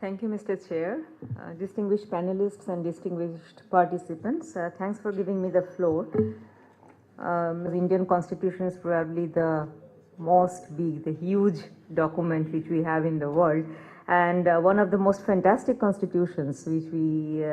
Thank you, Mr. Chair, distinguished panelists and distinguished participants. Thanks for giving me the floor. The Indian Constitution is probably the most big, the huge document which we have in the world, and one of the most fantastic constitutions which we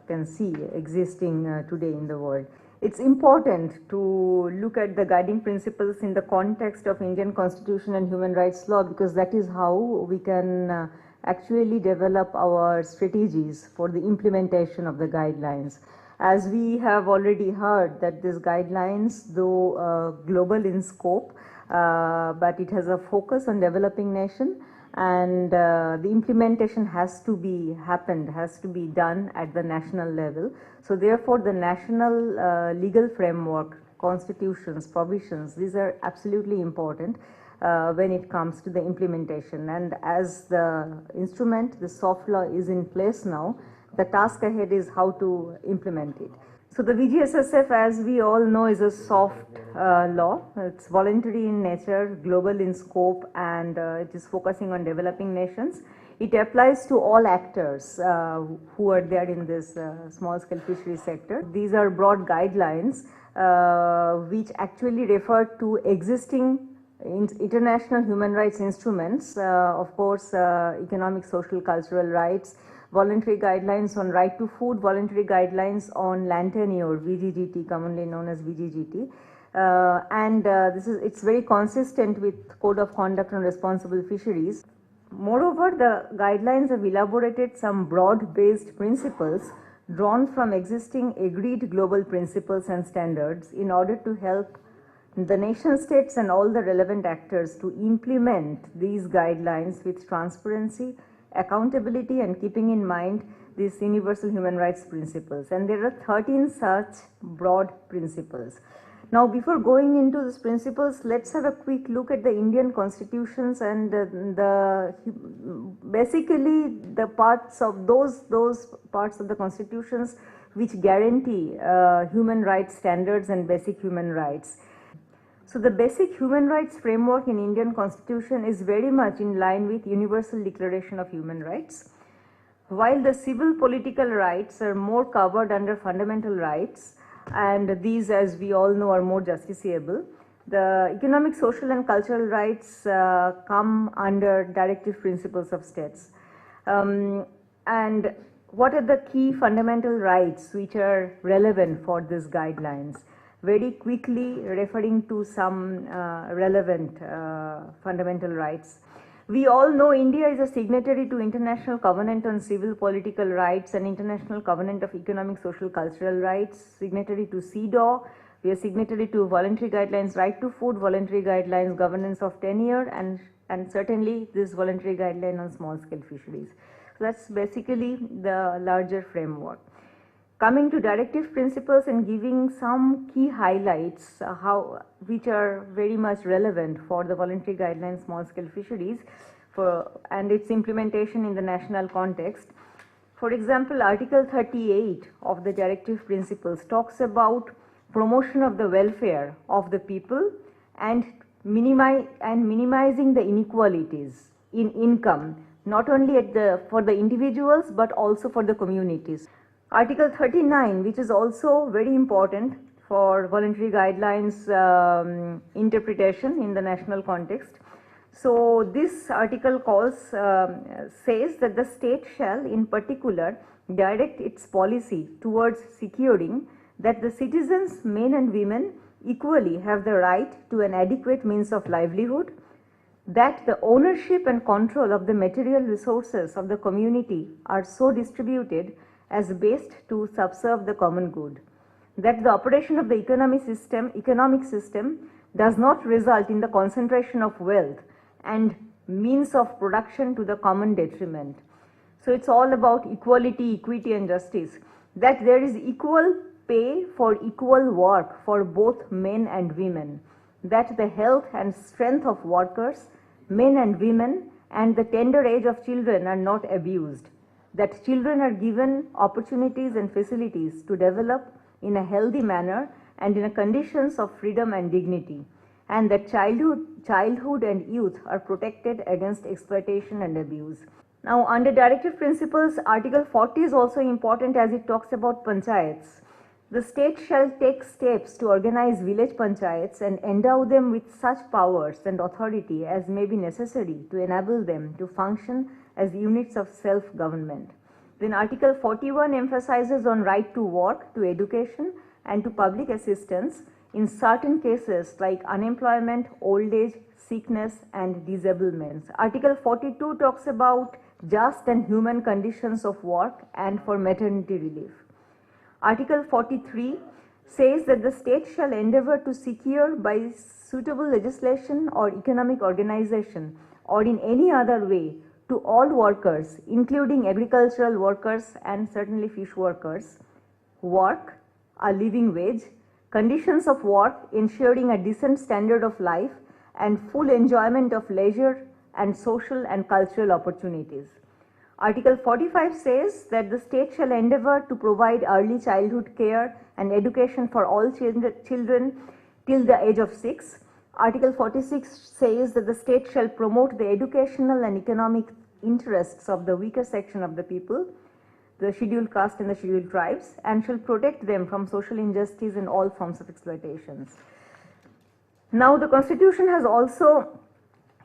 can see existing today in the world. It's important to look at the guiding principles in the context of Indian Constitution and human rights law, because that is how we can actually develop our strategies for the implementation of the guidelines. As we have already heard that these guidelines, though global in scope, but it has a focus on developing nation, and the implementation has to be done at the national level. So therefore the national legal framework, constitutions, provisions, these are absolutely important when it comes to the implementation. And as the instrument, the soft law is in place now, the task ahead is how to implement it. So the VGSSF, as we all know, is a soft law. It's voluntary in nature, global in scope, and it is focusing on developing nations. It applies to all actors who are there in this small-scale fishery sector. These are broad guidelines which actually refer to existing international human rights instruments, of course, economic, social, cultural rights, voluntary guidelines on right to food, voluntary guidelines on land tenure, VGGT, commonly known as VGGT, and it's very consistent with Code of Conduct on Responsible Fisheries. Moreover, the guidelines have elaborated some broad-based principles drawn from existing agreed global principles and standards in order to help the nation states and all the relevant actors to implement these guidelines with transparency, accountability, and keeping in mind these universal human rights principles. And there are 13 such broad principles. Now, before going into these principles, let's have a quick look at the Indian constitutions and basically the parts of those parts of the constitutions which guarantee human rights standards and basic human rights. So the basic human rights framework in Indian Constitution is very much in line with Universal Declaration of Human Rights. While the civil political rights are more covered under fundamental rights, and these, as we all know, are more justiciable, the economic, social, and cultural rights come under directive principles of states. And what are the key fundamental rights which are relevant for these guidelines? Very quickly referring to some relevant fundamental rights. We all know India is a signatory to International Covenant on Civil Political Rights and International Covenant of Economic, Social, Cultural Rights, signatory to CEDAW. We are signatory to voluntary guidelines, right to food, voluntary guidelines, governance of tenure, and certainly this voluntary guideline on small-scale fisheries. So that's basically the larger framework. Coming to directive principles and giving some key highlights which are very much relevant for the voluntary guidelines small-scale fisheries and its implementation in the national context. For example, Article 38 of the directive principles talks about promotion of the welfare of the people and minimizing the inequalities in income, not only for the individuals but also for the communities. Article 39, which is also very important for voluntary guidelines interpretation in the national context. So this article says that the state shall in particular direct its policy towards securing that the citizens, men and women, equally have the right to an adequate means of livelihood, that the ownership and control of the material resources of the community are so distributed as best to subserve the common good, that the operation of the economic system does not result in the concentration of wealth and means of production to the common detriment. So it's all about equality, equity, and justice, that there is equal pay for equal work for both men and women, that the health and strength of workers, men and women, and the tender age of children are not abused, that children are given opportunities and facilities to develop in a healthy manner and in conditions of freedom and dignity, and that childhood and youth are protected against exploitation and abuse. Now, under directive principles, Article 40 is also important as it talks about panchayats. The state shall take steps to organize village panchayats and endow them with such powers and authority as may be necessary to enable them to function as units of self-government. Then Article 41 emphasizes on right to work, to education and to public assistance in certain cases like unemployment, old age, sickness and disablements. Article 42 talks about just and human conditions of work and for maternity relief. Article 43 says that the state shall endeavor to secure by suitable legislation or economic organization or in any other way to all workers, including agricultural workers and certainly fish workers, work, a living wage, conditions of work ensuring a decent standard of life and full enjoyment of leisure and social and cultural opportunities. Article 45 says that the state shall endeavor to provide early childhood care and education for all children till the age of 6. Article 46 says that the state shall promote the educational and economic interests of the weaker section of the people, the scheduled caste and the scheduled tribes, and shall protect them from social injustice and all forms of exploitations. Now, the Constitution has also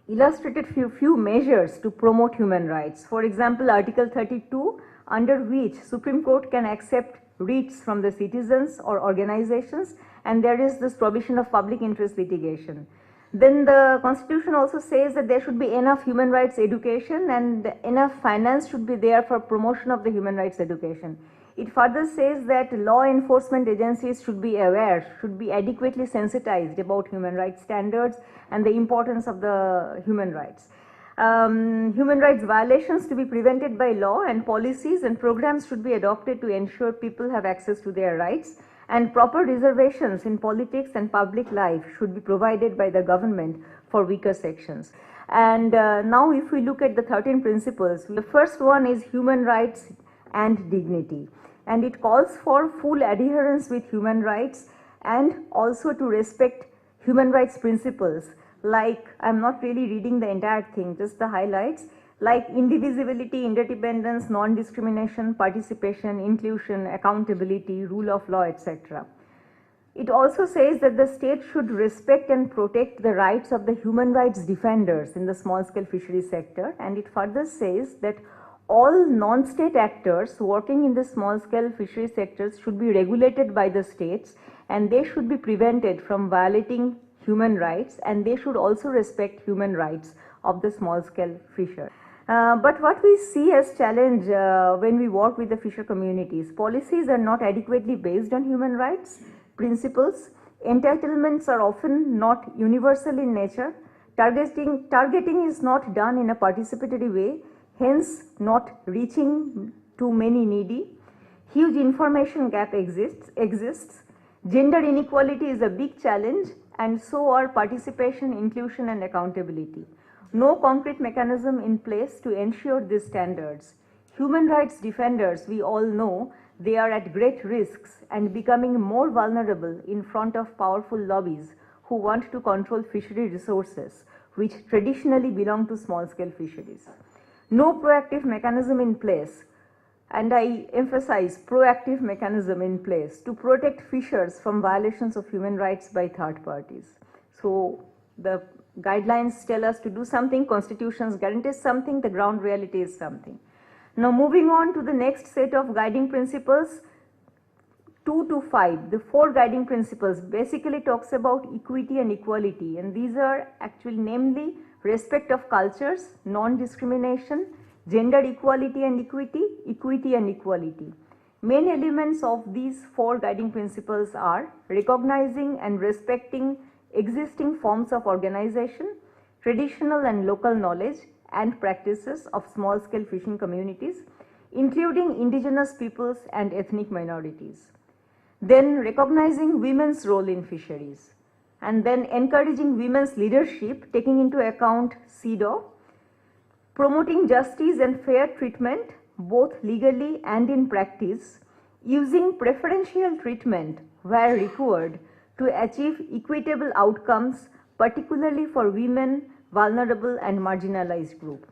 illustrated few measures to promote human rights. For example, Article 32, under which Supreme Court can accept writs from the citizens or organizations, and there is this provision of public interest litigation. Then the Constitution also says that there should be enough human rights education and enough finance should be there for promotion of the human rights education. It further says that law enforcement agencies should be aware, should be adequately sensitized about human rights standards and the importance of the human rights. Human rights violations to be prevented by law, and policies and programs should be adopted to ensure people have access to their rights, and proper reservations in politics and public life should be provided by the government for weaker sections. And now if we look at the 13 principles, the first one is human rights and dignity, and it calls for full adherence with human rights and also to respect human rights principles, like, I'm not really reading the entire thing, just the highlights, like indivisibility, interdependence, non-discrimination, participation, inclusion, accountability, rule of law, etc. It also says that the state should respect and protect the rights of the human rights defenders in the small-scale fisheries sector, and it further says that all non-state actors working in the small-scale fisheries sectors should be regulated by the states, and they should be prevented from violating human rights, and they should also respect human rights of the small-scale fisher. But what we see as challenge when we work with the fisher communities, policies are not adequately based on human rights principles, entitlements are often not universal in nature, targeting is not done in a participatory way, hence not reaching to many needy, huge information gap exists, gender inequality is a big challenge, and so are participation, inclusion and accountability. No concrete mechanism in place to ensure these standards. Human rights defenders, we all know, they are at great risks and becoming more vulnerable in front of powerful lobbies who want to control fishery resources, which traditionally belong to small-scale fisheries. No proactive mechanism in place, and I emphasize proactive mechanism in place to protect fishers from violations of human rights by third parties. So the guidelines tell us to do something, constitutions guarantee something, the ground reality is something. Now moving on to the next set of guiding principles, 2 to 5, the 4 guiding principles basically talks about equity and equality, and these are actually namely respect of cultures, non-discrimination, gender equality and equity, equity and equality. Main elements of these 4 guiding principles are recognizing and respecting existing forms of organization, traditional and local knowledge and practices of small-scale fishing communities, including indigenous peoples and ethnic minorities. Then recognizing women's role in fisheries, and then encouraging women's leadership taking into account CEDAW, promoting justice and fair treatment both legally and in practice, using preferential treatment where required to achieve equitable outcomes, particularly for women, vulnerable and marginalized groups.